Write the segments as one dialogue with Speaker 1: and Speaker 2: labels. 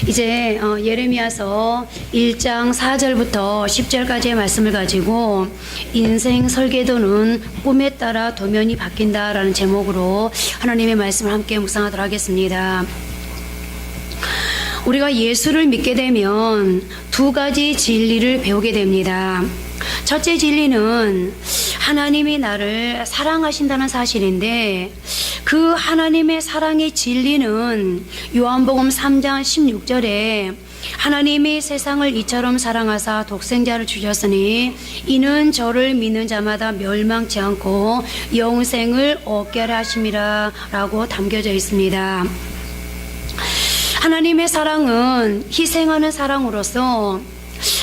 Speaker 1: 이제 예레미야서 1장 4절부터 10절까지의 말씀을 가지고 인생 설계도는 꿈에 따라 도면이 바뀐다라는 제목으로 하나님의 말씀을 함께 묵상하도록 하겠습니다. 우리가 예수를 믿게 되면 두 가지 진리를 배우게 됩니다. 첫째 진리는 하나님이 나를 사랑하신다는 사실인데, 그 하나님의 사랑의 진리는 요한복음 3장 16절에 하나님이 세상을 이처럼 사랑하사 독생자를 주셨으니 이는 저를 믿는 자마다 멸망치 않고 영생을 얻게 하려 하심이라 라고 담겨져 있습니다. 하나님의 사랑은 희생하는 사랑으로서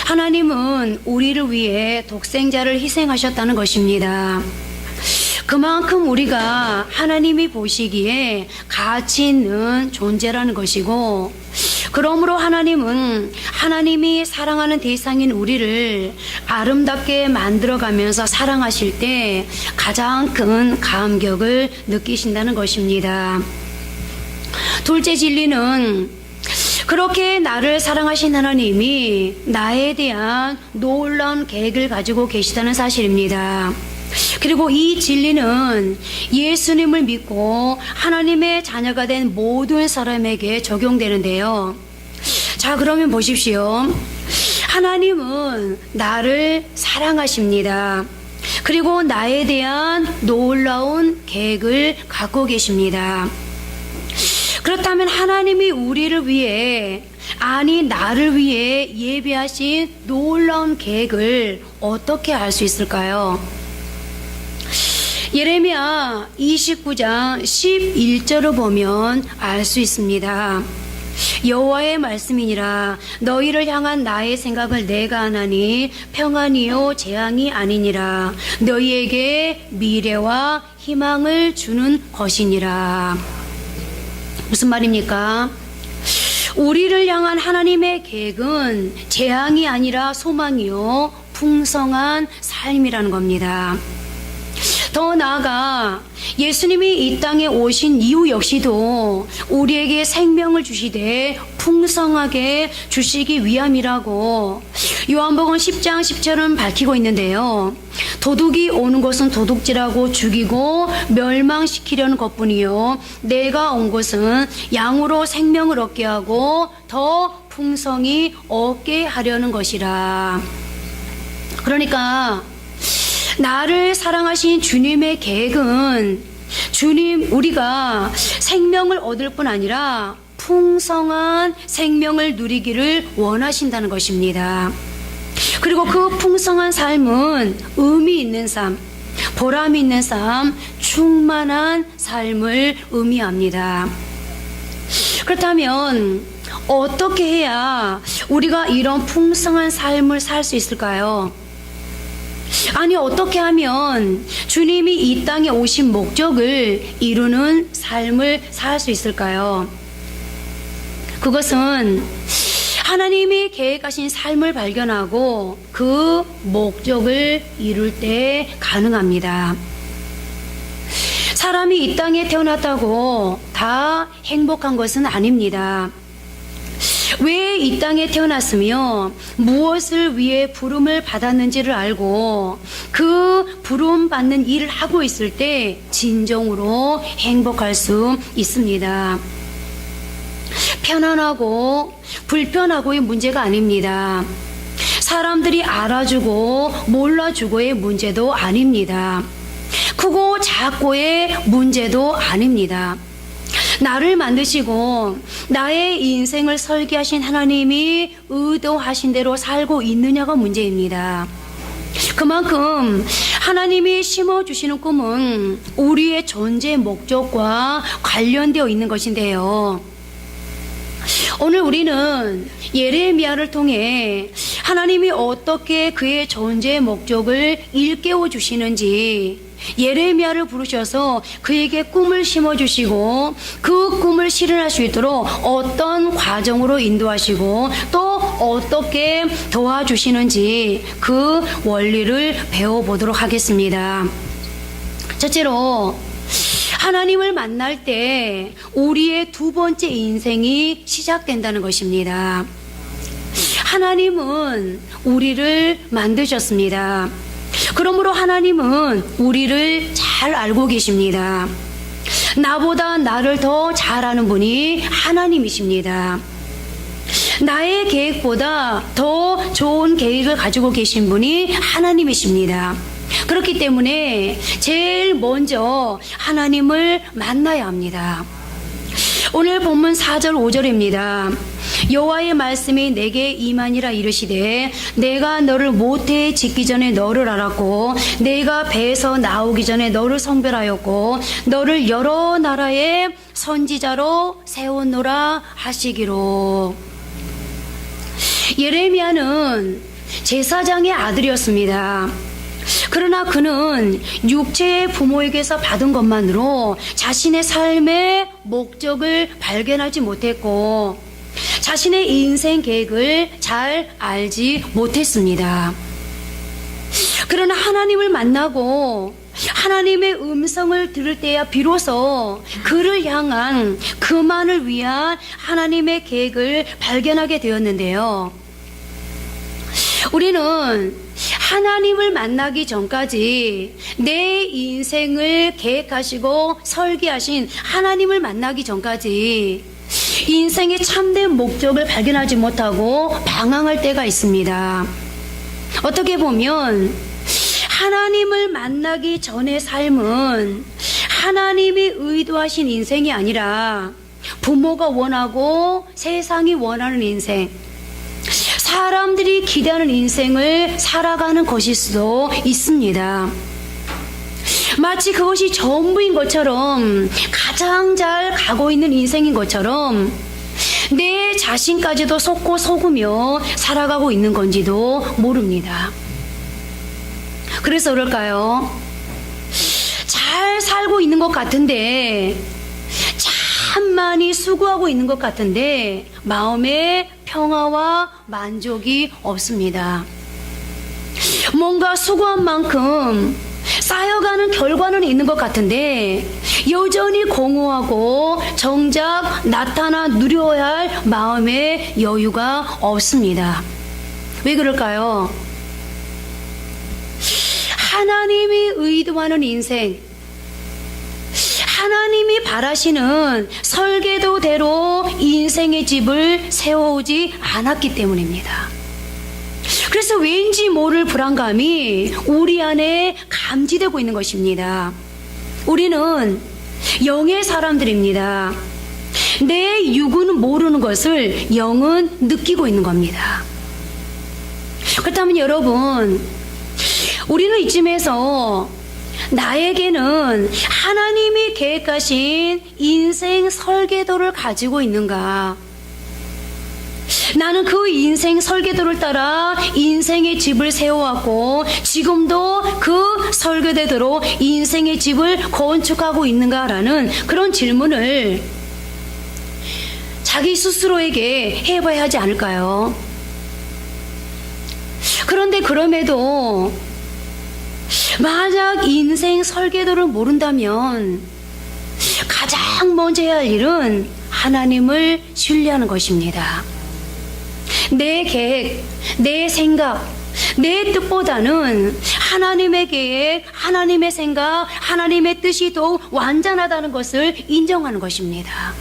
Speaker 1: 하나님은 우리를 위해 독생자를 희생하셨다는 것입니다. 그만큼 우리가 하나님이 보시기에 가치 있는 존재라는 것이고, 그러므로 하나님은 하나님이 사랑하는 대상인 우리를 아름답게 만들어가면서 사랑하실 때 가장 큰 감격을 느끼신다는 것입니다. 둘째 진리는 그렇게 나를 사랑하신 하나님이 나에 대한 놀라운 계획을 가지고 계시다는 사실입니다. 그리고 이 진리는 예수님을 믿고 하나님의 자녀가 된 모든 사람에게 적용되는데요. 자, 그러면 보십시오. 하나님은 나를 사랑하십니다. 그리고 나에 대한 놀라운 계획을 갖고 계십니다. 그렇다면 하나님이 우리를 위해, 아니 나를 위해 예비하신 놀라운 계획을 어떻게 알 수 있을까요? 예레미야 29장 11절을 보면 알 수 있습니다. 여호와의 말씀이니라. 너희를 향한 나의 생각을 내가 아나니 평안이요 재앙이 아니니라. 너희에게 미래와 희망을 주는 것이니라. 무슨 말입니까? 우리를 향한 하나님의 계획은 재앙이 아니라 소망이요 풍성한 삶이라는 겁니다. 더 나아가 예수님이 이 땅에 오신 이유 역시도 우리에게 생명을 주시되 풍성하게 주시기 위함이라고 요한복음 10장 10절은 밝히고 있는데요. 도둑이 오는 것은 도둑질하고 죽이고 멸망시키려는 것뿐이요 내가 온 것은 양으로 생명을 얻게 하고 더 풍성히 얻게 하려는 것이라. 그러니까 나를 사랑하신 주님의 계획은 우리가 생명을 얻을 뿐 아니라 풍성한 생명을 누리기를 원하신다는 것입니다. 그리고 그 풍성한 삶은 의미 있는 삶, 보람 있는 삶, 충만한 삶을 의미합니다. 그렇다면 어떻게 해야 우리가 이런 풍성한 삶을 살 수 있을까요? 아니, 어떻게 하면 주님이 이 땅에 오신 목적을 이루는 삶을 살 수 있을까요? 그것은 하나님이 계획하신 삶을 발견하고 그 목적을 이룰 때 가능합니다. 사람이 이 땅에 태어났다고 다 행복한 것은 아닙니다. 왜 이 땅에 태어났으며 무엇을 위해 부름을 받았는지를 알고 그 부름 받는 일을 하고 있을 때 진정으로 행복할 수 있습니다. 편안하고 불편하고의 문제가 아닙니다. 사람들이 알아주고 몰라주고의 문제도 아닙니다. 크고 작고의 문제도 아닙니다. 나를 만드시고 나의 인생을 설계하신 하나님이 의도하신 대로 살고 있느냐가 문제입니다. 그만큼 하나님이 심어주시는 꿈은 우리의 존재 목적과 관련되어 있는 것인데요. 오늘 우리는 예레미야를 통해 하나님이 어떻게 그의 존재 목적을 일깨워 주시는지, 예레미야를 부르셔서 그에게 꿈을 심어주시고 그 꿈을 실현할 수 있도록 어떤 과정으로 인도하시고 또 어떻게 도와주시는지 그 원리를 배워보도록 하겠습니다. 첫째로 하나님을 만날 때 우리의 두 번째 인생이 시작된다는 것입니다. 하나님은 우리를 만드셨습니다. 그러므로 하나님은 우리를 잘 알고 계십니다. 나보다 나를 더 잘 아는 분이 하나님이십니다. 나의 계획보다 더 좋은 계획을 가지고 계신 분이 하나님이십니다. 그렇기 때문에 제일 먼저 하나님을 만나야 합니다. 오늘 본문 4절 5절입니다. 여호와의 말씀이 내게 임하니라 이르시되 내가 너를 모태에 짓기 전에 너를 알았고 내가 배에서 나오기 전에 너를 성별하였고 너를 여러 나라의 선지자로 세웠노라 하시기로. 예레미야는 제사장의 아들이었습니다. 그러나 그는 육체의 부모에게서 받은 것만으로 자신의 삶의 목적을 발견하지 못했고 자신의 인생 계획을 잘 알지 못했습니다. 그러나 하나님을 만나고 하나님의 음성을 들을 때야 비로소 그를 향한 그만을 위한 하나님의 계획을 발견하게 되었는데요. 우리는 하나님을 만나기 전까지 내 인생을 계획하시고 설계하신 하나님을 만나기 전까지 인생의 참된 목적을 발견하지 못하고 방황할 때가 있습니다. 어떻게 보면 하나님을 만나기 전의 삶은 하나님이 의도하신 인생이 아니라 부모가 원하고 세상이 원하는 인생, 사람들이 기대하는 인생을 살아가는 것일 수도 있습니다. 마치 그것이 전부인 것처럼 가장 잘 가고 있는 인생인 것처럼 내 자신까지도 속고 속으며 살아가고 있는 건지도 모릅니다. 그래서 그럴까요? 잘 살고 있는 것 같은데 참 많이 수고하고 있는 것 같은데 마음에 평화와 만족이 없습니다. 뭔가 수고한 만큼 쌓여가는 결과는 있는 것 같은데 여전히 공허하고 정작 나타나 누려야 할 마음의 여유가 없습니다. 왜 그럴까요? 하나님이 의도하는 인생, 하나님이 바라시는 설계도대로 인생의 집을 세워오지 않았기 때문입니다. 그래서 왠지 모를 불안감이 우리 안에 감지되고 있는 것입니다. 우리는 영의 사람들입니다. 내 육은 모르는 것을 영은 느끼고 있는 겁니다. 그렇다면 여러분, 우리는 이쯤에서 나에게는 하나님이 계획하신 인생 설계도를 가지고 있는가? 나는 그 인생 설계도를 따라 인생의 집을 세워왔고 지금도 그 설계대로 인생의 집을 건축하고 있는가라는 그런 질문을 자기 스스로에게 해봐야 하지 않을까요? 그런데 그럼에도 만약 인생 설계도를 모른다면 가장 먼저 해야 할 일은 하나님을 신뢰하는 것입니다. 내 계획, 내 생각, 내 뜻보다는 하나님의 계획, 하나님의 생각, 하나님의 뜻이 더욱 완전하다는 것을 인정하는 것입니다.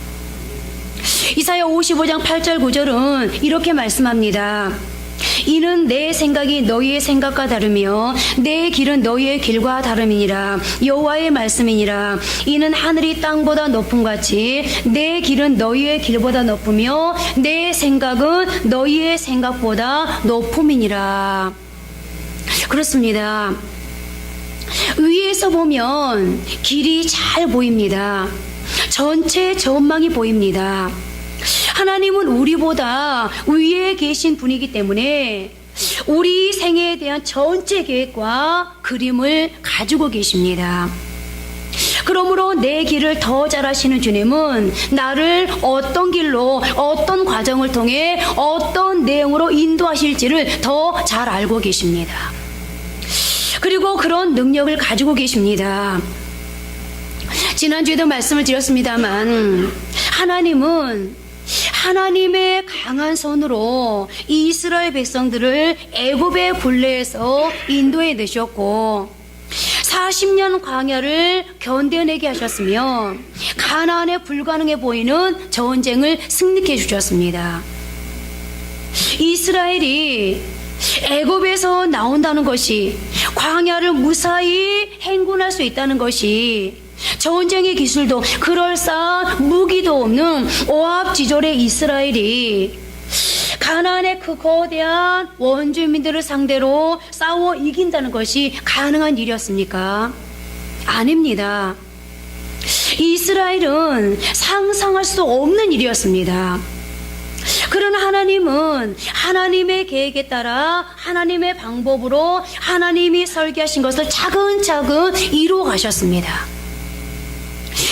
Speaker 1: 이사야 55장 8절 9절은 이렇게 말씀합니다. 이는 내 생각이 너희의 생각과 다르며 내 길은 너희의 길과 다름이니라. 여호와의 말씀이니라. 이는 하늘이 땅보다 높음같이 내 길은 너희의 길보다 높으며 내 생각은 너희의 생각보다 높음이니라. 그렇습니다. 위에서 보면 길이 잘 보입니다. 전체 전망이 보입니다. 하나님은 우리보다 위에 계신 분이기 때문에 우리 생애에 대한 전체 계획과 그림을 가지고 계십니다. 그러므로 내 길을 더 잘 아시는 주님은 나를 어떤 길로, 어떤 과정을 통해 어떤 내용으로 인도하실지를 더 잘 알고 계십니다. 그리고 그런 능력을 가지고 계십니다. 지난주에도 말씀을 드렸습니다만 하나님은 하나님의 강한 손으로 이스라엘 백성들을 애굽의 굴레에서 인도해 내셨고 40년 광야를 견뎌내게 하셨으며 가나안에 불가능해 보이는 전쟁을 승리케 해주셨습니다. 이스라엘이 애굽에서 나온다는 것이, 광야를 무사히 행군할 수 있다는 것이, 전쟁의 기술도 그럴싸한 무기도 없는 오합지졸의 이스라엘이 가나안의 그 거대한 원주민들을 상대로 싸워 이긴다는 것이 가능한 일이었습니까? 아닙니다. 이스라엘은 상상할 수 없는 일이었습니다. 그러나 하나님은 하나님의 계획에 따라 하나님의 방법으로 하나님이 설계하신 것을 차근차근 이루어 가셨습니다.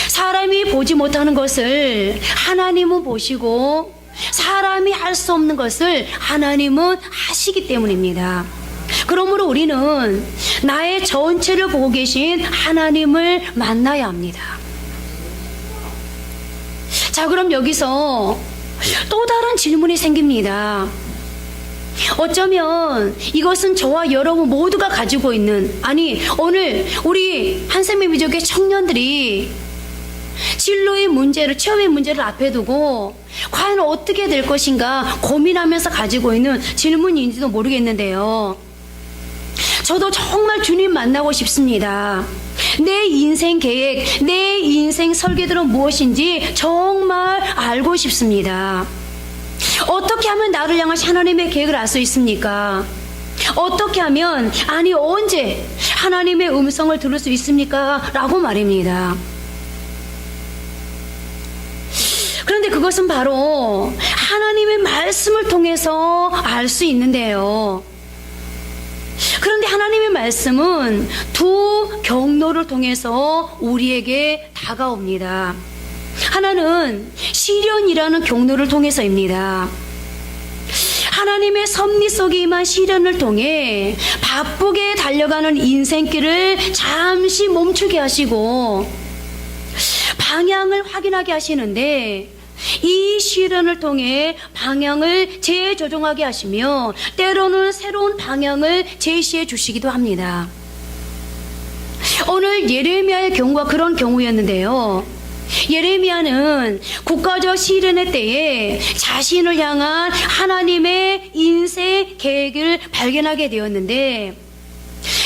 Speaker 1: 사람이 보지 못하는 것을 하나님은 보시고 사람이 할 수 없는 것을 하나님은 하시기 때문입니다. 그러므로 우리는 나의 전체를 보고 계신 하나님을 만나야 합니다. 자, 그럼 여기서 또 다른 질문이 생깁니다. 어쩌면 이것은 저와 여러분 모두가 가지고 있는, 아니 오늘 우리 한샘의 민족의 청년들이 진로의 문제를, 취업의 문제를 앞에 두고 과연 어떻게 될 것인가 고민하면서 가지고 있는 질문인지도 모르겠는데요. 저도 정말 주님 만나고 싶습니다. 내 인생 계획, 내 인생 설계들은 무엇인지 정말 알고 싶습니다. 어떻게 하면 나를 향한 하나님의 계획을 알 수 있습니까? 어떻게 하면, 아니 언제 하나님의 음성을 들을 수 있습니까? 라고 말입니다. 그런데 그것은 바로 하나님의 말씀을 통해서 알 수 있는데요. 그런데 하나님의 말씀은 두 경로를 통해서 우리에게 다가옵니다. 하나는 시련이라는 경로를 통해서입니다. 하나님의 섭리 속에 임한 시련을 통해 바쁘게 달려가는 인생길을 잠시 멈추게 하시고 방향을 확인하게 하시는데, 이 시련을 통해 방향을 재조정하게 하시며 때로는 새로운 방향을 제시해 주시기도 합니다. 오늘 예레미야의 경우가 그런 경우였는데요. 예레미야는 국가적 시련의 때에 자신을 향한 하나님의 인생 계획을 발견하게 되었는데,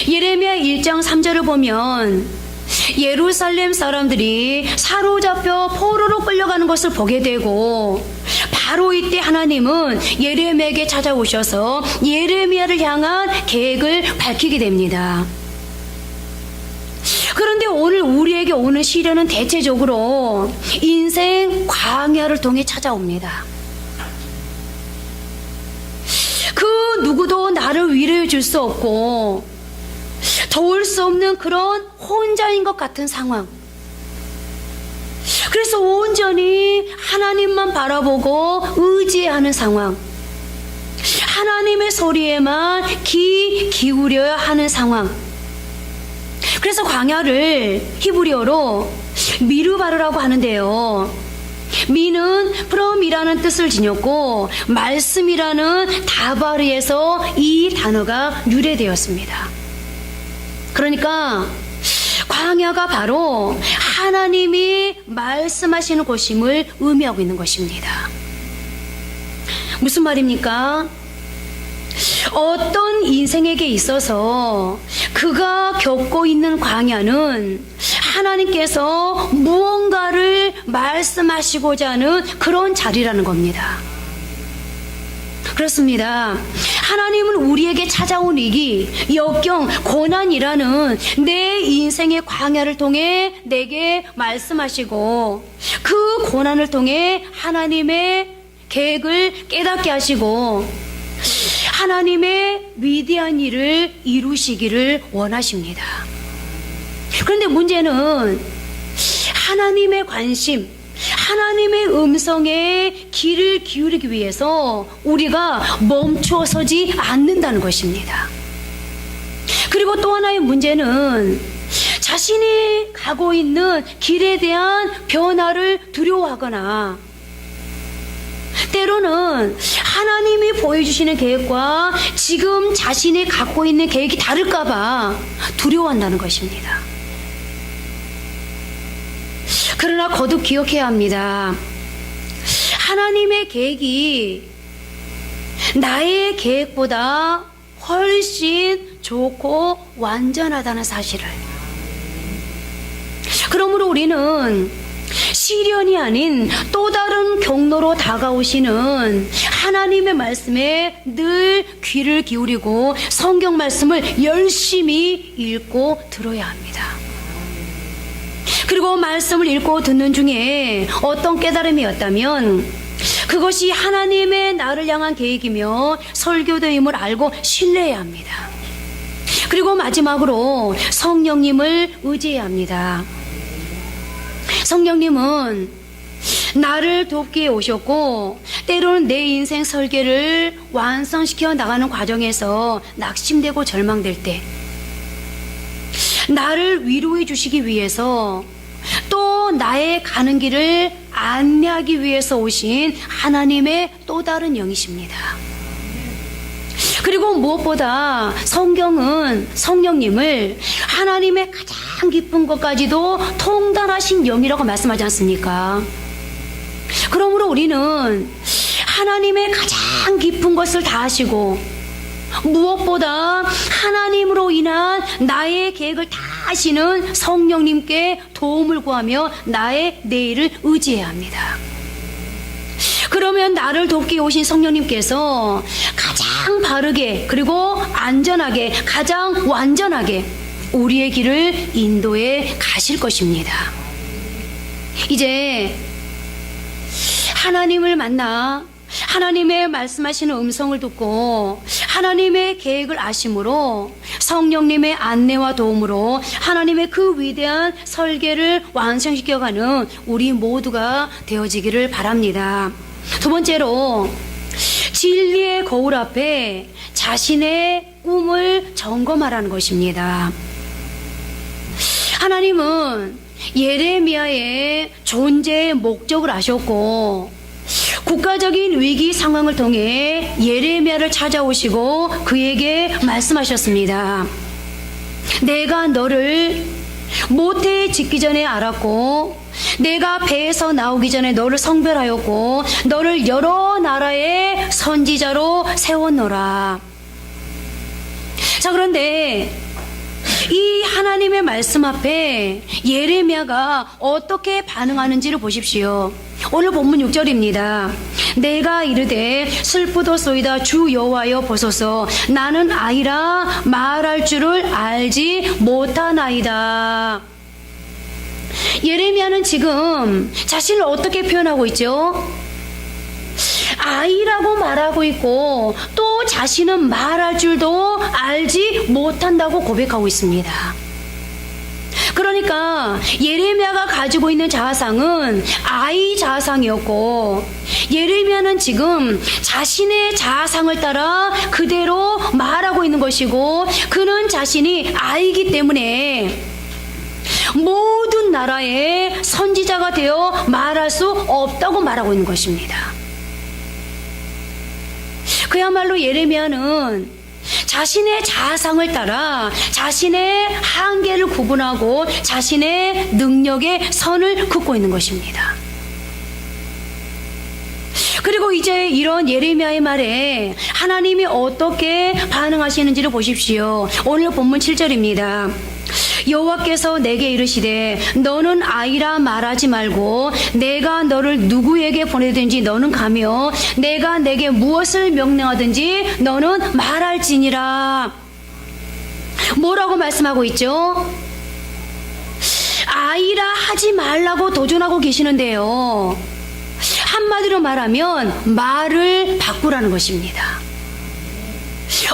Speaker 1: 예레미야 1장 3절을 보면 예루살렘 사람들이 사로잡혀 포로로 끌려가는 것을 보게 되고, 바로 이때 하나님은 예레미야에게 찾아오셔서 예레미야를 향한 계획을 밝히게 됩니다. 그런데 오늘 우리에게 오는 시련은 대체적으로 인생 광야를 통해 찾아옵니다. 그 누구도 나를 위로해 줄 수 없고 도울 수 없는 그런 혼자인 것 같은 상황. 그래서 온전히 하나님만 바라보고 의지하는 상황. 하나님의 소리에만 귀 기울여야 하는 상황. 그래서 광야를 히브리어로 미르바르라고 하는데요. 미는 프롬이라는 뜻을 지녔고 말씀이라는 다바르에서 이 단어가 유래되었습니다. 그러니까 광야가 바로 하나님이 말씀하시는 곳임을 의미하고 있는 것입니다. 무슨 말입니까? 어떤 인생에게 있어서 그가 겪고 있는 광야는 하나님께서 무언가를 말씀하시고자 하는 그런 자리라는 겁니다. 그렇습니다. 하나님은 우리에게 찾아온 위기, 역경, 고난이라는 내 인생의 광야를 통해 내게 말씀하시고, 그 고난을 통해 하나님의 계획을 깨닫게 하시고 하나님의 위대한 일을 이루시기를 원하십니다. 그런데 문제는 하나님의 관심, 하나님의 음성에 귀를 기울이기 위해서 우리가 멈춰서지 않는다는 것입니다. 그리고 또 하나의 문제는 자신이 가고 있는 길에 대한 변화를 두려워하거나 때로는 하나님이 보여주시는 계획과 지금 자신이 갖고 있는 계획이 다를까봐 두려워한다는 것입니다. 그러나 거듭 기억해야 합니다. 하나님의 계획이 나의 계획보다 훨씬 좋고 완전하다는 사실을. 그러므로 우리는 시련이 아닌 또 다른 경로로 다가오시는 하나님의 말씀에 늘 귀를 기울이고 성경 말씀을 열심히 읽고 들어야 합니다. 그리고 말씀을 읽고 듣는 중에 어떤 깨달음이었다면 그것이 하나님의 나를 향한 계획이며 설교도임을 알고 신뢰해야 합니다. 그리고 마지막으로 성령님을 의지해야 합니다. 성령님은 나를 돕기에 오셨고 때로는 내 인생 설계를 완성시켜 나가는 과정에서 낙심되고 절망될 때 나를 위로해 주시기 위해서 또 나의 가는 길을 안내하기 위해서 오신 하나님의 또 다른 영이십니다. 그리고 무엇보다 성경은 성령님을 하나님의 가장 깊은 것까지도 통달하신 영이라고 말씀하지 않습니까? 그러므로 우리는 하나님의 가장 깊은 것을 다 아시고 무엇보다 하나님으로 인한 나의 계획을 다 아시는 성령님께 도움을 구하며 나의 내일을 의지해야 합니다. 그러면 나를 돕기 오신 성령님께서 가장 바르게 그리고 안전하게 가장 완전하게 우리의 길을 인도해 가실 것입니다. 이제 하나님을 만나 하나님의 말씀하시는 음성을 듣고 하나님의 계획을 아심으로 성령님의 안내와 도움으로 하나님의 그 위대한 설계를 완성시켜가는 우리 모두가 되어지기를 바랍니다. 두 번째로 진리의 거울 앞에 자신의 꿈을 점검하라는 것입니다. 하나님은 예레미야의 존재의 목적을 아셨고 국가적인 위기 상황을 통해 예레미야를 찾아오시고 그에게 말씀하셨습니다. 내가 너를 모태에 짓기 전에 알았고 내가 배에서 나오기 전에 너를 성별하였고 너를 여러 나라의 선지자로 세웠노라. 자, 그런데 이 하나님의 말씀 앞에 예레미야가 어떻게 반응하는지를 보십시오. 오늘 본문 6절입니다. 내가 이르되 슬프도소이다 주 여호와여 보소서 나는 아이라 말할 줄을 알지 못하나이다. 예레미야는 지금 자신을 어떻게 표현하고 있죠? 아이라고 말하고 있고 또 자신은 말할 줄도 알지 못한다고 고백하고 있습니다. 그러니까 예레미야가 가지고 있는 자아상은 아이 자아상이었고 예레미야는 지금 자신의 자아상을 따라 그대로 말하고 있는 것이고 그는 자신이 아이이기 때문에 모든 나라의 선지자가 되어 말할 수 없다고 말하고 있는 것입니다. 그야말로 예레미야는 자신의 자아상을 따라 자신의 한계를 구분하고 자신의 능력의 선을 긋고 있는 것입니다. 그리고 이제 이런 예레미야의 말에 하나님이 어떻게 반응하시는지를 보십시오. 오늘 본문 7절입니다. 여호와께서 내게 이르시되 너는 아이라 말하지 말고 내가 너를 누구에게 보내든지 너는 가며 내가 내게 무엇을 명령하든지 너는 말할지니라. 뭐라고 말씀하고 있죠? 아이라 하지 말라고 도전하고 계시는데요. 한마디로 말하면 말을 바꾸라는 것입니다.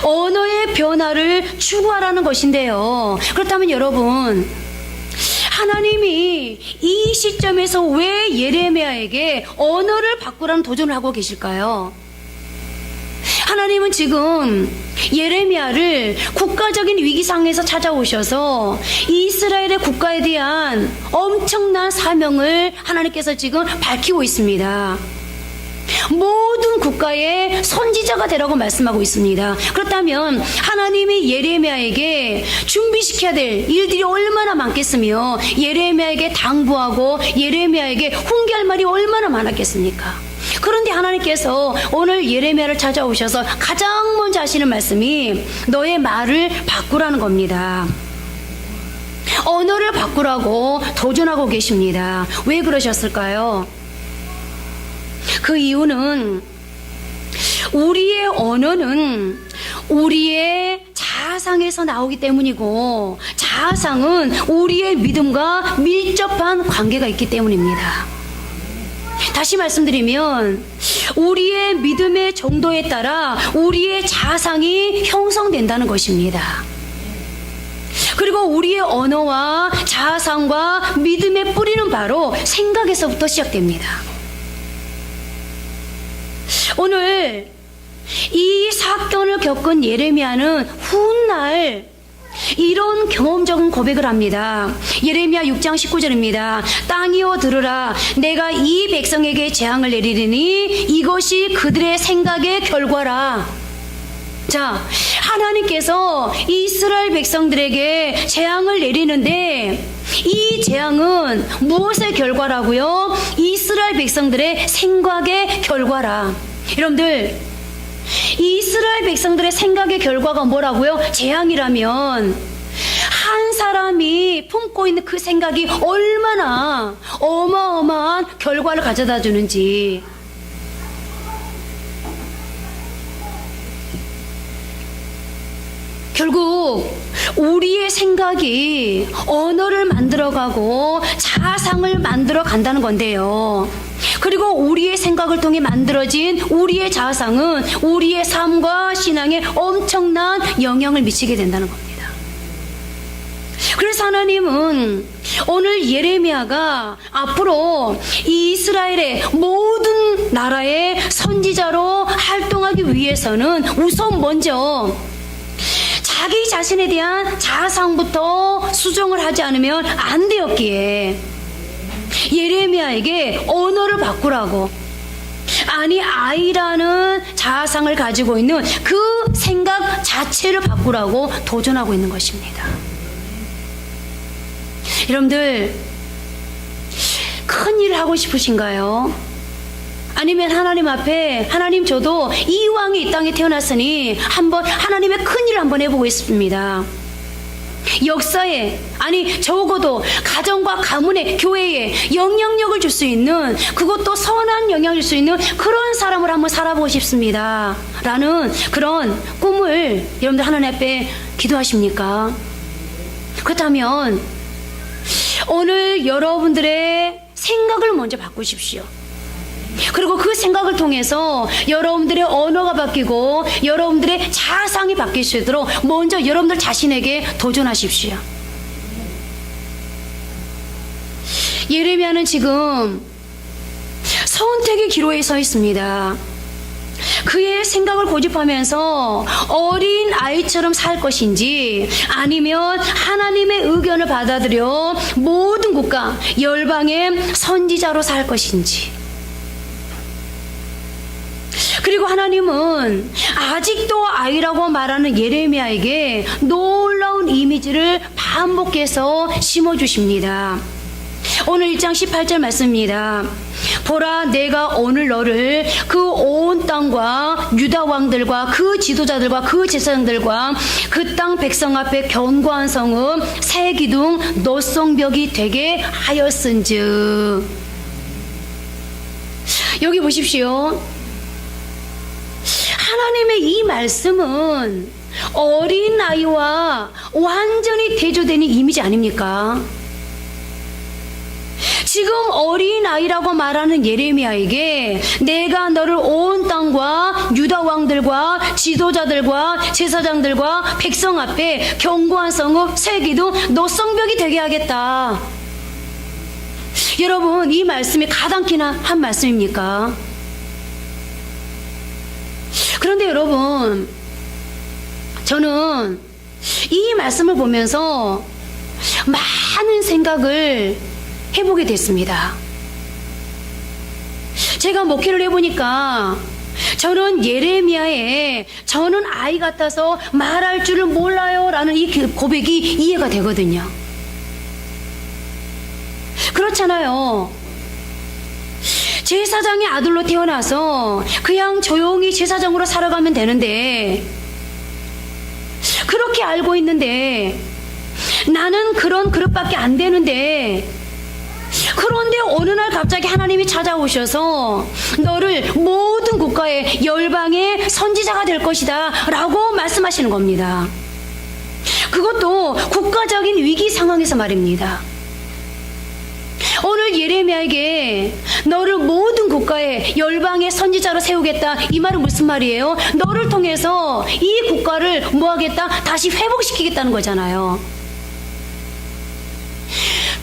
Speaker 1: 언어의 변화를 추구하라는 것인데요. 그렇다면 여러분, 하나님이 이 시점에서 왜 예레미야에게 언어를 바꾸라는 도전을 하고 계실까요? 하나님은 지금 예레미야를 국가적인 위기 상황에서 찾아오셔서 이스라엘의 국가에 대한 엄청난 사명을 하나님께서 지금 밝히고 있습니다. 모든 국가의 선지자가 되라고 말씀하고 있습니다. 그렇다면 하나님이 예레미야에게 준비시켜야 될 일들이 얼마나 많겠으며 예레미야에게 당부하고 예레미야에게 훈계할 말이 얼마나 많았겠습니까? 그런데 하나님께서 오늘 예레미야를 찾아오셔서 가장 먼저 하시는 말씀이 너의 말을 바꾸라는 겁니다. 언어를 바꾸라고 도전하고 계십니다. 왜 그러셨을까요? 그 이유는 우리의 언어는 우리의 자아상에서 나오기 때문이고 자아상은 우리의 믿음과 밀접한 관계가 있기 때문입니다. 다시 말씀드리면 우리의 믿음의 정도에 따라 우리의 자아상이 형성된다는 것입니다. 그리고 우리의 언어와 자아상과 믿음의 뿌리는 바로 생각에서부터 시작됩니다. 오늘 이 사건을 겪은 예레미야는 훗날 이런 경험적인 고백을 합니다. 예레미야 6장 19절입니다. 땅이여 들으라. 내가 이 백성에게 재앙을 내리리니 이것이 그들의 생각의 결과라. 자, 하나님께서 이스라엘 백성들에게 재앙을 내리는데 이 재앙은 무엇의 결과라고요? 이스라엘 백성들의 생각의 결과라. 여러분들, 이스라엘 백성들의 생각의 결과가 뭐라고요? 재앙이라면 한 사람이 품고 있는 그 생각이 얼마나 어마어마한 결과를 가져다 주는지. 결국 우리의 생각이 언어를 만들어가고 자아상을 만들어 간다는 건데요. 그리고 우리의 생각을 통해 만들어진 우리의 자아상은 우리의 삶과 신앙에 엄청난 영향을 미치게 된다는 겁니다. 그래서 하나님은 오늘 예레미야가 앞으로 이스라엘의 모든 나라의 선지자로 활동하기 위해서는 우선 먼저 자기 자신에 대한 자아상부터 수정을 하지 않으면 안 되었기에 예레미야에게 언어를 바꾸라고, 아니 아이라는 자아상을 가지고 있는 그 생각 자체를 바꾸라고 도전하고 있는 것입니다. 여러분들, 큰 일을 하고 싶으신가요? 아니면 하나님 앞에 하나님 저도 이왕에 이 땅에 태어났으니 한번 하나님의 큰 일을 한번 해보고 싶습니다. 역사에, 아니 적어도 가정과 가문에, 교회에 영향력을 줄 수 있는, 그것도 선한 영향을 줄 수 있는 그런 사람을 한번 살아보고 싶습니다 라는 그런 꿈을 여러분들 하나님 앞에 기도하십니까? 그렇다면 오늘 여러분들의 생각을 먼저 바꾸십시오. 그리고 그 생각을 통해서 여러분들의 언어가 바뀌고 여러분들의 자아상이 바뀔 수 있도록 먼저 여러분들 자신에게 도전하십시오. 예레미야는 지금 선택의 기로에 서 있습니다. 그의 생각을 고집하면서 어린 아이처럼 살 것인지 아니면 하나님의 의견을 받아들여 모든 국가, 열방의 선지자로 살 것인지. 그리고 하나님은 아직도 아이라고 말하는 예레미야에게 놀라운 이미지를 반복해서 심어주십니다. 오늘 1장 18절 말씀입니다. 보라, 내가 오늘 너를 그 온 땅과 유다 왕들과 그 지도자들과 그 제사장들과 그 땅 백성 앞에 견고한 성읍 새 기둥 노성벽이 되게 하였은즉. 여기 보십시오. 하나님의 이 말씀은 어린아이와 완전히 대조되는 이미지 아닙니까? 지금 어린아이라고 말하는 예레미야에게 내가 너를 온 땅과 유다 왕들과 지도자들과 제사장들과 백성 앞에 견고한 성읍 새 기둥 노성벽이 되게 하겠다. 여러분, 이 말씀이 가당키나 한 말씀입니까? 그런데 여러분, 저는 이 말씀을 보면서 많은 생각을 해보게 됐습니다. 제가 목회를 해보니까 저는 예레미야의 저는 아이 같아서 말할 줄을 몰라요 라는 이 고백이 이해가 되거든요. 그렇잖아요. 제사장의 아들로 태어나서 그냥 조용히 제사장으로 살아가면 되는데, 그렇게 알고 있는데 나는 그런 그릇밖에 안 되는데, 그런데 어느 날 갑자기 하나님이 찾아오셔서 너를 모든 국가의 열방의 선지자가 될 것이다 라고 말씀하시는 겁니다. 그것도 국가적인 위기 상황에서 말입니다. 오늘 예레미야에게 너를 모든 국가의 열방의 선지자로 세우겠다, 이 말은 무슨 말이에요? 너를 통해서 이 국가를 뭐 하겠다? 다시 회복시키겠다는 거잖아요.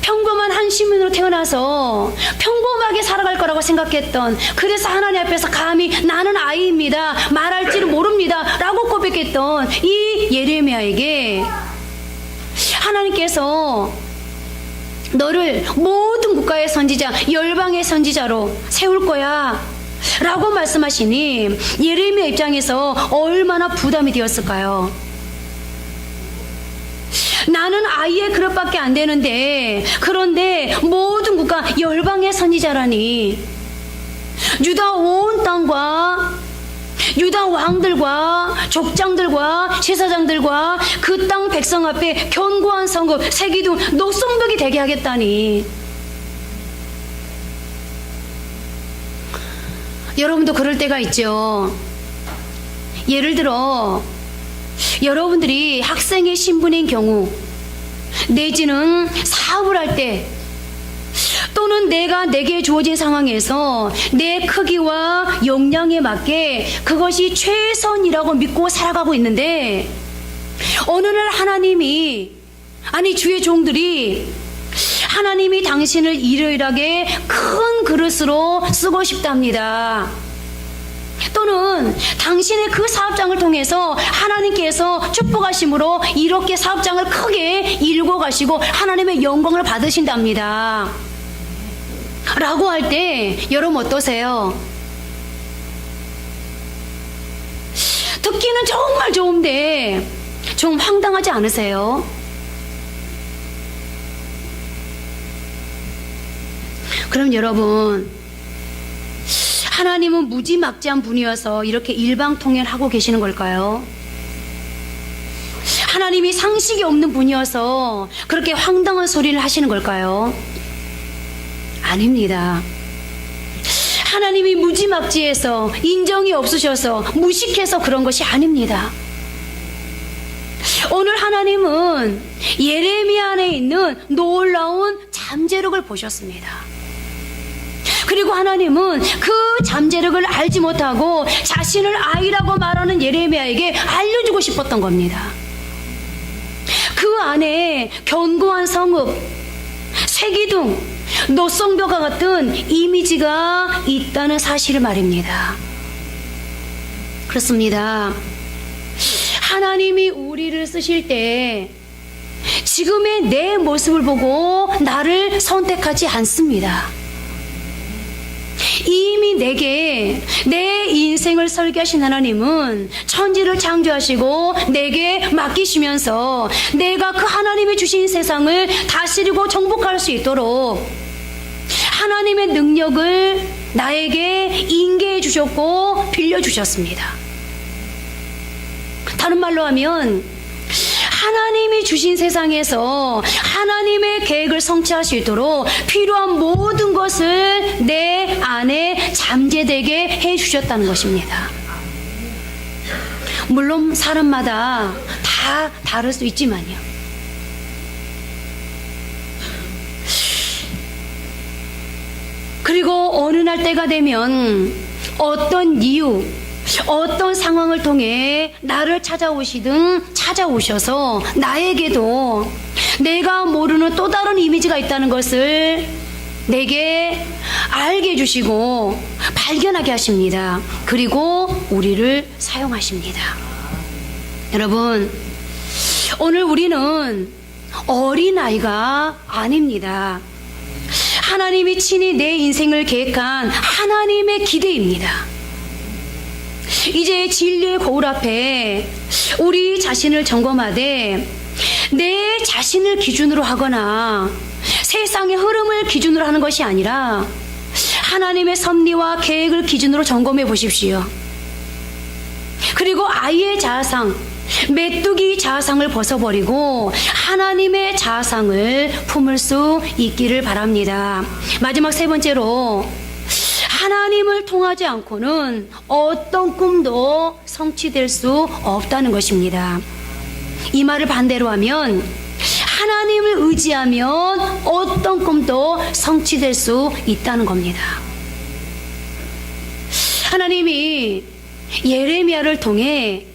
Speaker 1: 평범한 한 시민으로 태어나서 평범하게 살아갈 거라고 생각했던, 그래서 하나님 앞에서 감히 나는 아이입니다, 말할 줄을 모릅니다 라고 고백했던 이 예레미야에게 하나님께서 너를 모든 국가의 선지자, 열방의 선지자로 세울 거야 라고 말씀하시니 예레미야 입장에서 얼마나 부담이 되었을까요? 나는 아이의 그릇밖에 안 되는데, 그런데 모든 국가 열방의 선지자라니, 유다 온 땅과 유다 왕들과 족장들과 제사장들과 그 땅 백성 앞에 견고한 성읍, 세기둥, 녹성벽이 되게 하겠다니. 여러분도 그럴 때가 있죠. 예를 들어 여러분들이 학생의 신분인 경우, 내지는 사업을 할 때, 또는 내게 주어진 상황에서 내 크기와 역량에 맞게 그것이 최선이라고 믿고 살아가고 있는데, 어느 날 하나님이, 아니 주의 종들이 하나님이 당신을 일요일하게 큰 그릇으로 쓰고 싶답니다, 또는 당신의 그 사업장을 통해서 하나님께서 축복하심으로 이렇게 사업장을 크게 이루고 가시고 하나님의 영광을 받으신답니다 라고 할 때 여러분 어떠세요? 듣기는 정말 좋은데 좀 황당하지 않으세요? 그럼 여러분, 하나님은 무지막지한 분이어서 이렇게 일방통행하고 계시는 걸까요? 하나님이 상식이 없는 분이어서 그렇게 황당한 소리를 하시는 걸까요? 아닙니다. 하나님이 무지막지해서 인정이 없으셔서 무식해서 그런 것이 아닙니다. 오늘 하나님은 예레미야 안에 있는 놀라운 잠재력을 보셨습니다. 그리고 하나님은 그 잠재력을 알지 못하고 자신을 아이라고 말하는 예레미야에게 알려주고 싶었던 겁니다. 그 안에 견고한 성읍, 세기둥, 노성벽과 같은 이미지가 있다는 사실을 말입니다. 그렇습니다. 하나님이 우리를 쓰실 때 지금의 내 모습을 보고 나를 선택하지 않습니다. 이미 내게 내 인생을 설계하신 하나님은 천지를 창조하시고 내게 맡기시면서 내가 그 하나님이 주신 세상을 다스리고 정복할 수 있도록 하나님의 능력을 나에게 인계해 주셨고 빌려주셨습니다. 다른 말로 하면 하나님이 주신 세상에서 하나님의 계획을 성취할 수 있도록 필요한 모든 것을 내 안에 잠재되게 해주셨다는 것입니다. 물론 사람마다 다 다를 수 있지만요. 그리고 어느 날 때가 되면 어떤 이유, 어떤 상황을 통해 나를 찾아오시든 찾아오셔서 나에게도 내가 모르는 또 다른 이미지가 있다는 것을 내게 알게 해주시고 발견하게 하십니다. 그리고 우리를 사용하십니다. 여러분, 오늘 우리는 어린아이가 아닙니다. 하나님이 친히 내 인생을 계획한 하나님의 기대입니다. 이제 진리의 거울 앞에 우리 자신을 점검하되 내 자신을 기준으로 하거나 세상의 흐름을 기준으로 하는 것이 아니라 하나님의 섭리와 계획을 기준으로 점검해 보십시오. 그리고 아이의 자아상, 메뚜기 자아상을 벗어버리고 하나님의 자아상을 품을 수 있기를 바랍니다. 마지막 세 번째로, 하나님을 통하지 않고는 어떤 꿈도 성취될 수 없다는 것입니다. 이 말을 반대로 하면, 하나님을 의지하면 어떤 꿈도 성취될 수 있다는 겁니다. 하나님이 예레미야를 통해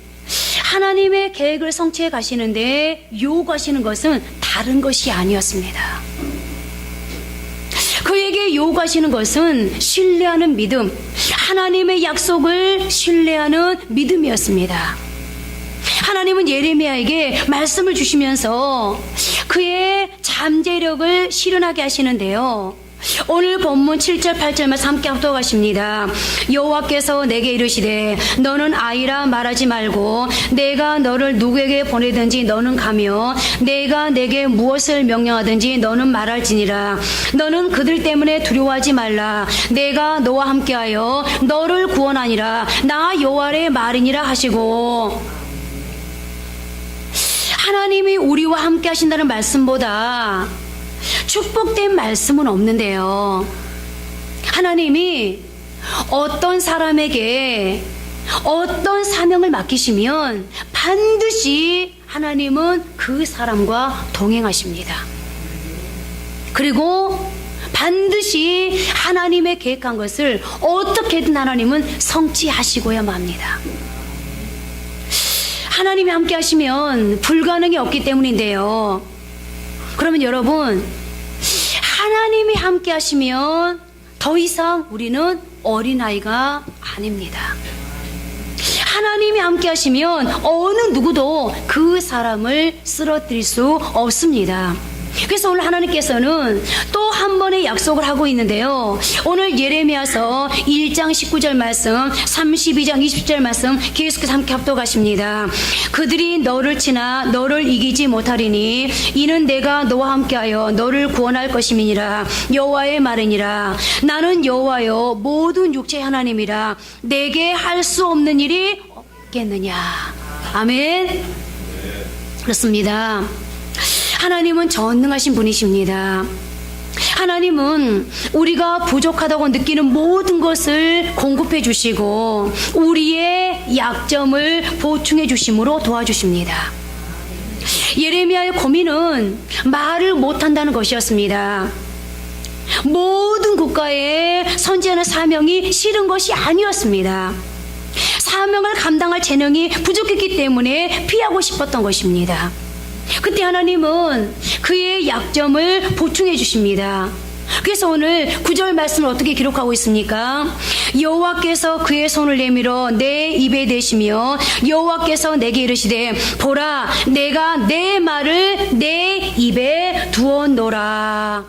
Speaker 1: 하나님의 계획을 성취해 가시는데 요구하시는 것은 다른 것이 아니었습니다. 그에게 요구하시는 것은 신뢰하는 믿음, 하나님의 약속을 신뢰하는 믿음이었습니다. 하나님은 예레미야에게 말씀을 주시면서 그의 잠재력을 실현하게 하시는데요. 오늘 본문 7절 8절 말씀 함께 합독하십니다. 여호와께서 내게 이르시되 너는 아이라 말하지 말고 내가 너를 누구에게 보내든지 너는 가며 내가 내게 무엇을 명령하든지 너는 말할지니라. 너는 그들 때문에 두려워하지 말라. 내가 너와 함께하여 너를 구원하니라. 나 여호와의 말이니라 하시고, 하나님이 우리와 함께 하신다는 말씀보다 축복된 말씀은 없는데요. 하나님이 어떤 사람에게 어떤 사명을 맡기시면 반드시 하나님은 그 사람과 동행하십니다. 그리고 반드시 하나님의 계획한 것을 어떻게든 하나님은 성취하시고야만 합니다. 하나님이 함께 하시면 불가능이 없기 때문인데요. 그러면 여러분, 하나님이 함께 하시면 더 이상 우리는 어린아이가 아닙니다. 하나님이 함께 하시면 어느 누구도 그 사람을 쓰러뜨릴 수 없습니다. 그래서 오늘 하나님께서는 또 한 번의 약속을 하고 있는데요. 오늘 예레미야서 1장 19절 말씀, 32장 20절 말씀 계속해서 함께 합독하십니다. 그들이 너를 치나 너를 이기지 못하리니 이는 내가 너와 함께하여 너를 구원할 것임이니라. 여호와의 말이니라. 나는 여호와여 모든 육체의 하나님이라. 내게 할 수 없는 일이 없겠느냐. 아멘. 그렇습니다. 하나님은 전능하신 분이십니다. 하나님은 우리가 부족하다고 느끼는 모든 것을 공급해 주시고 우리의 약점을 보충해 주심으로 도와주십니다. 예레미야의 고민은 말을 못한다는 것이었습니다. 모든 국가에 선지하는 사명이 싫은 것이 아니었습니다. 사명을 감당할 재능이 부족했기 때문에 피하고 싶었던 것입니다. 그때 하나님은 그의 약점을 보충해 주십니다. 그래서 오늘 9절 말씀을 어떻게 기록하고 있습니까? 여호와께서 그의 손을 내밀어 내 입에 대시며 여호와께서 내게 이르시되 보라 내가 내 말을 내 입에 두었노라.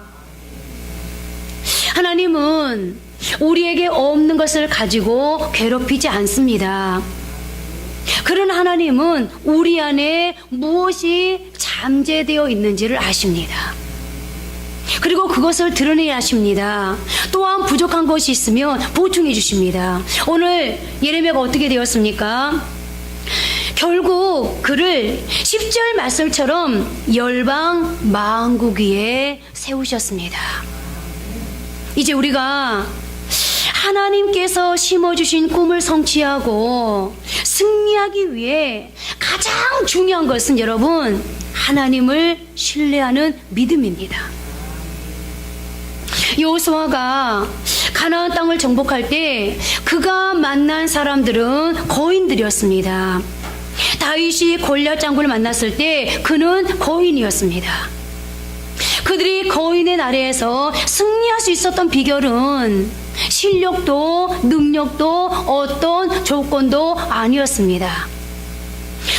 Speaker 1: 하나님은 우리에게 없는 것을 가지고 괴롭히지 않습니다. 그러나 하나님은 우리 안에 무엇이 잠재되어 있는지를 아십니다. 그리고 그것을 드러내야 하십니다. 또한 부족한 것이 있으면 보충해 주십니다. 오늘 예레미야가 어떻게 되었습니까? 결국 그를 10절 말씀처럼 열방 만국 위에 세우셨습니다. 이제 우리가 하나님께서 심어주신 꿈을 성취하고 승리하기 위해 가장 중요한 것은 여러분 하나님을 신뢰하는 믿음입니다. 여호수아가 가나안 땅을 정복할 때 그가 만난 사람들은 거인들이었습니다. 다윗이 골리앗 장군을 만났을 때 그는 거인이었습니다. 그들이 거인의 나라에서 승리할 수 있었던 비결은 실력도 능력도 어떤 조건도 아니었습니다.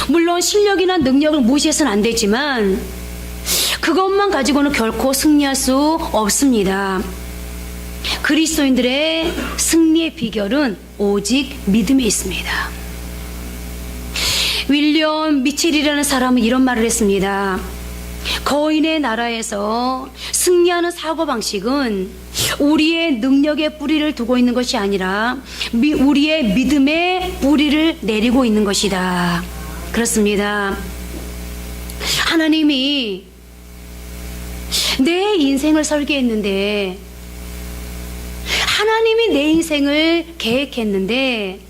Speaker 1: 물론 실력이나 능력을 무시해서는 안 되지만 그것만 가지고는 결코 승리할 수 없습니다. 그리스도인들의 승리의 비결은 오직 믿음에 있습니다. 윌리엄 미첼이라는 사람은 이런 말을 했습니다. 거인의 나라에서 승리하는 사고방식은 우리의 능력에 뿌리를 두고 있는 것이 아니라 우리의 믿음에 뿌리를 내리고 있는 것이다. 그렇습니다. 하나님이 내 인생을 설계했는데, 하나님이 내 인생을 계획했는데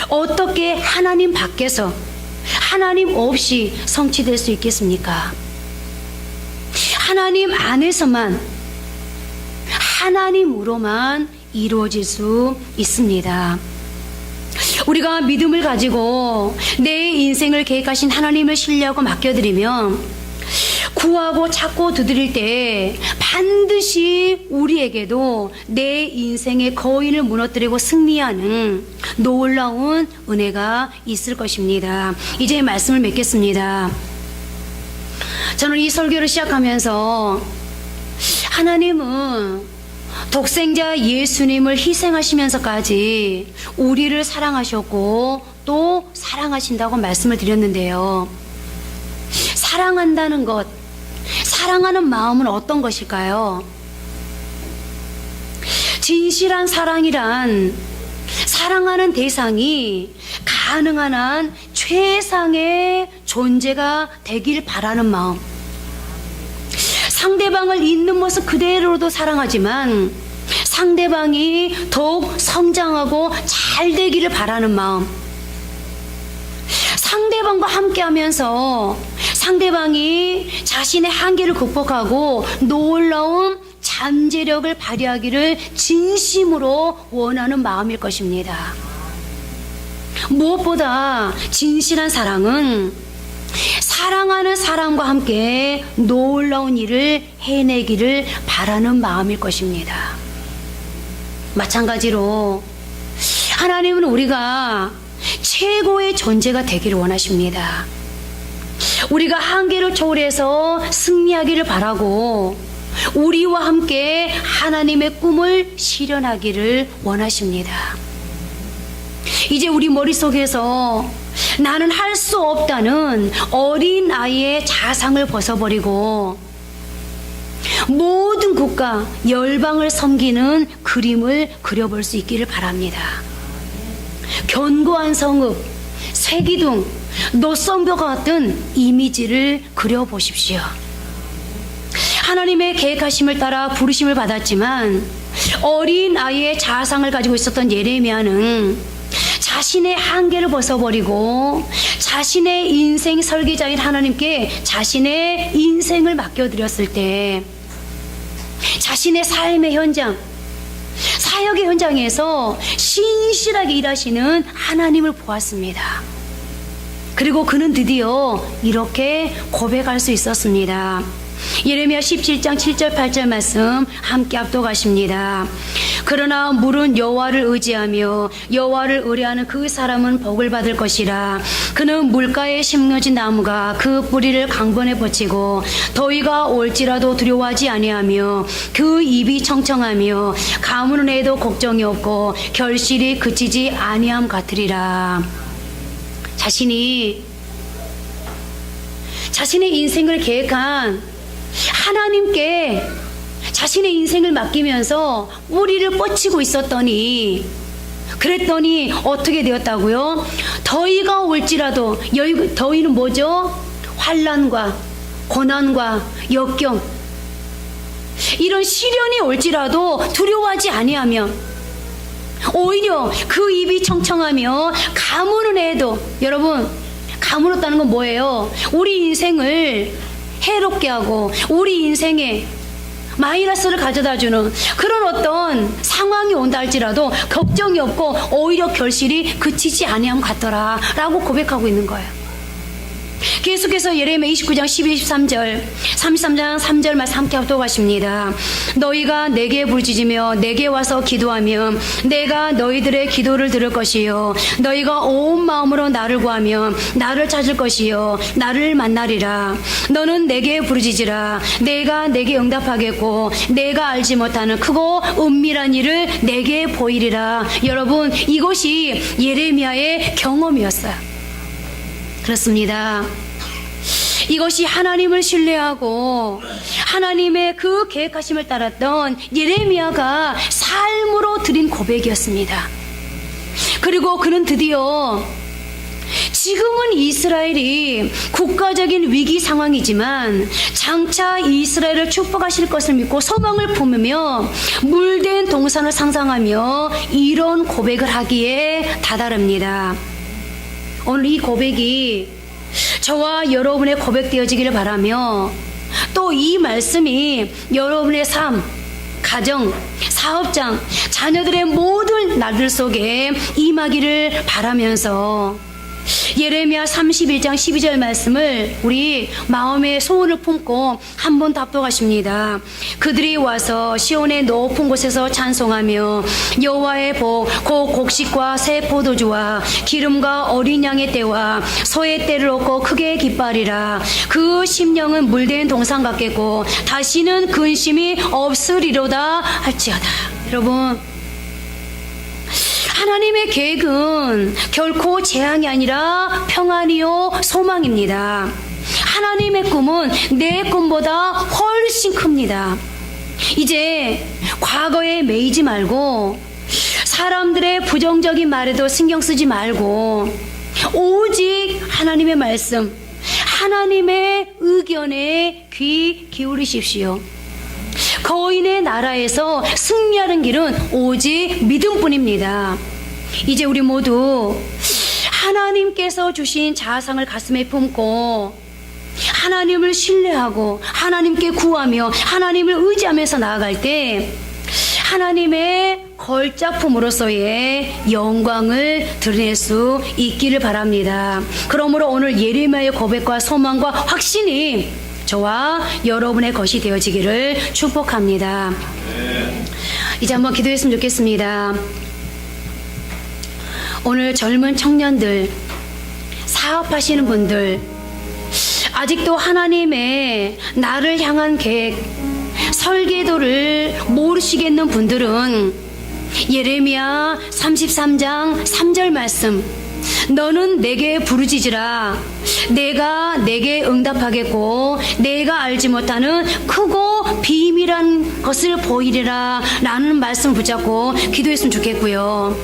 Speaker 1: 어떻게 하나님 밖에서, 하나님 없이 성취될 수 있겠습니까? 하나님 안에서만, 하나님으로만 이루어질 수 있습니다. 우리가 믿음을 가지고 내 인생을 계획하신 하나님을 신뢰하고 맡겨드리면 구하고 찾고 두드릴 때 반드시 우리에게도 내 인생의 거인을 무너뜨리고 승리하는 놀라운 은혜가 있을 것입니다. 이제 말씀을 맺겠습니다. 저는 이 설교를 시작하면서 하나님은 독생자 예수님을 희생하시면서까지 우리를 사랑하셨고 또 사랑하신다고 말씀을 드렸는데요. 사랑한다는 것, 사랑하는 마음은 어떤 것일까요? 진실한 사랑이란 사랑하는 대상이 가능한 한 최상의 존재가 되길 바라는 마음, 상대방을 있는 모습 그대로도 사랑하지만 상대방이 더욱 성장하고 잘 되기를 바라는 마음, 상대방과 함께 하면서 상대방이 자신의 한계를 극복하고 놀라운 잠재력을 발휘하기를 진심으로 원하는 마음일 것입니다. 무엇보다 진실한 사랑은 사랑하는 사람과 함께 놀라운 일을 해내기를 바라는 마음일 것입니다. 마찬가지로 하나님은 우리가 최고의 존재가 되기를 원하십니다. 우리가 한계를 초월해서 승리하기를 바라고 우리와 함께 하나님의 꿈을 실현하기를 원하십니다. 이제 우리 머릿속에서 나는 할 수 없다는 어린 아이의 자상을 벗어버리고 모든 국가, 열방을 섬기는 그림을 그려볼 수 있기를 바랍니다. 견고한 성읍, 쇠기둥, 노선벽과 같은 이미지를 그려보십시오. 하나님의 계획하심을 따라 부르심을 받았지만 어린 아이의 자상을 가지고 있었던 예레미야는 자신의 한계를 벗어버리고 자신의 인생 설계자인 하나님께 자신의 인생을 맡겨드렸을 때 자신의 삶의 현장, 사역의 현장에서 신실하게 일하시는 하나님을 보았습니다. 그리고 그는 드디어 이렇게 고백할 수 있었습니다. 예레미야 17장 7절 8절 말씀 함께 압독하십니다. 그러나 물은 여호와를 의지하며 여호와를 의뢰하는 그 사람은 복을 받을 것이라. 그는 물가에 심겨진 나무가 그 뿌리를 강변에 뻗치고 더위가 올지라도 두려워하지 아니하며 그 입이 청청하며 가무는 해도 걱정이 없고 결실이 그치지 아니함 같으리라. 자신의 인생을 계획한 하나님께 자신의 인생을 맡기면서 뿌리를 뻗치고 있었더니, 그랬더니 어떻게 되었다고요? 더위가 올지라도, 더위는 뭐죠? 환난과 고난과 역경, 이런 시련이 올지라도 두려워하지 아니하며 오히려 그 입이 청청하며 가무는 해도, 여러분 가물었다는 건 뭐예요? 우리 인생을 해롭게 하고 우리 인생에 마이너스를 가져다주는 그런 어떤 상황이 온다 할지라도 걱정이 없고 오히려 결실이 그치지 아니함 같더라 라고 고백하고 있는 거예요. 계속해서 예레미야 29장 12, 13절, 33장 3절 말씀 함께 합독하십니다. 너희가 내게 부르짖으며 내게 와서 기도하면 내가 너희들의 기도를 들을 것이요 너희가 온 마음으로 나를 구하면 나를 찾을 것이요 나를 만나리라. 너는 내게 부르짖으라. 내가 내게 응답하겠고 내가 알지 못하는 크고 은밀한 일을 내게 보이리라. 여러분, 이것이 예레미야의 경험이었어요. 그렇습니다. 이것이 하나님을 신뢰하고 하나님의 그 계획하심을 따랐던 예레미야가 삶으로 드린 고백이었습니다. 그리고 그는 드디어 지금은 이스라엘이 국가적인 위기 상황이지만 장차 이스라엘을 축복하실 것을 믿고 소망을 품으며 물된 동산을 상상하며 이런 고백을 하기에 다다릅니다. 오늘 이 고백이 저와 여러분의 고백되어지기를 바라며 또 이 말씀이 여러분의 삶, 가정, 사업장, 자녀들의 모든 날들 속에 임하기를 바라면서 예레미야 31장 12절 말씀을 우리 마음의 소원을 품고 한 번 더 합독하십니다. 그들이 와서 시온의 높은 곳에서 찬송하며 여호와의 복, 곧 곡식과 새 포도주와 기름과 어린 양의 때와 소의 때를 얻고 크게 기뻐하리라. 그 심령은 물된 동산 같겠고 다시는 근심이 없으리로다 할지어다. 여러분, 하나님의 계획은 결코 재앙이 아니라 평안이요 소망입니다. 하나님의 꿈은 내 꿈보다 훨씬 큽니다. 이제 과거에 매이지 말고 사람들의 부정적인 말에도 신경 쓰지 말고 오직 하나님의 말씀, 하나님의 의견에 귀 기울이십시오. 거인의 나라에서 승리하는 길은 오직 믿음뿐입니다. 이제 우리 모두 하나님께서 주신 자아상을 가슴에 품고 하나님을 신뢰하고 하나님께 구하며 하나님을 의지하면서 나아갈 때 하나님의 걸작품으로서의 영광을 드러낼 수 있기를 바랍니다. 그러므로 오늘 예레미야의 고백과 소망과 확신이 저와 여러분의 것이 되어지기를 축복합니다. 이제 한번 기도했으면 좋겠습니다. 오늘 젊은 청년들, 사업하시는 분들, 아직도 하나님의 나를 향한 계획, 설계도를 모르시겠는 분들은 예레미야 33장 3절 말씀, 너는 내게 부르짖으라. 내가 내게 응답하겠고 내가 알지 못하는 크고 비밀한 것을 보이리라 라는 말씀을 붙잡고 기도했으면 좋겠고요.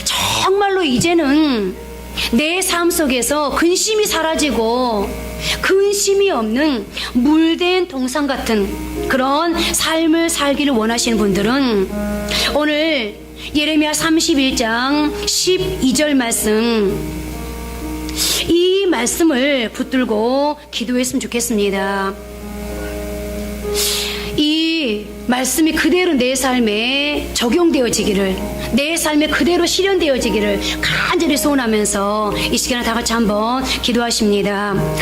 Speaker 1: 정말로 이제는 내 삶 속에서 근심이 사라지고 근심이 없는 물된 동산 같은 그런 삶을 살기를 원하시는 분들은 오늘 예레미야 31장 12절 말씀, 이 말씀을 붙들고 기도했으면 좋겠습니다. 이 말씀이 그대로 내 삶에 적용되어지기를, 내 삶에 그대로 실현되어지기를 간절히 소원하면서 이 시간에 다 같이 한번 기도하십니다.